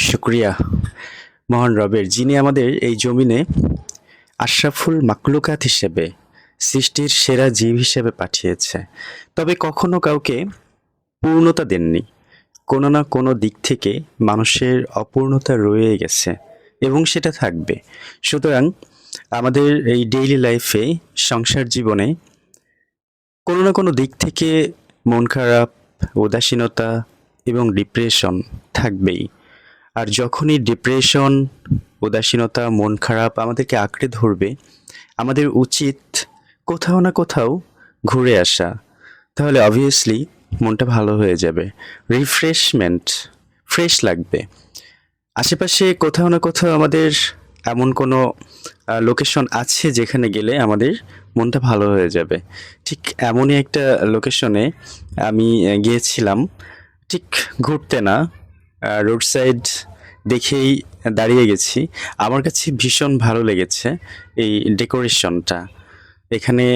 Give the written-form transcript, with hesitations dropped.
শুক্রিয়া মহান রবের, যিনি আমাদের এই জমিনে আশরাফুল মাকলুকাত হিসেবে, সৃষ্টির সেরা জীব হিসেবে পাঠিয়েছে। তবে কখনো কাউকে পূর্ণতা দেননি। কোনো না কোনো দিক থেকে মানুষের অপূর্ণতা রয়ে গেছে এবং সেটা থাকবে। সুতরাং আমাদের এই ডেইলি লাইফে, সংসার জীবনে কোনো না কোনো দিক থেকে মন খারাপ, উদাসীনতা এবং ডিপ্রেশন থাকবেই। আর যখনই ডিপ্রেশন, উদাসীনতা, মন খারাপ আমাদেরকে আঁকড়ে ধরবে, আমাদের উচিত কোথাও না কোথাও ঘুরে আসা। তাহলে অবভিয়াসলি মনটা ভালো হয়ে যাবে, রিফ্রেশমেন্ট, ফ্রেশ লাগবে। আশেপাশে কোথাও না কোথাও আমাদের এমন কোনো লোকেশন আছে যেখানে গেলে আমাদের মনটা ভালো হয়ে যাবে। ঠিক এমনই একটা লোকেশনে আমি গিয়েছিলাম, ঠিক ঘুরতে না, রোড সাইড দেখেই দাঁড়িয়ে গেছি। আমার কাছে ভীষণ ভালো লেগেছে এই ডেকোরেশনটা। এখানে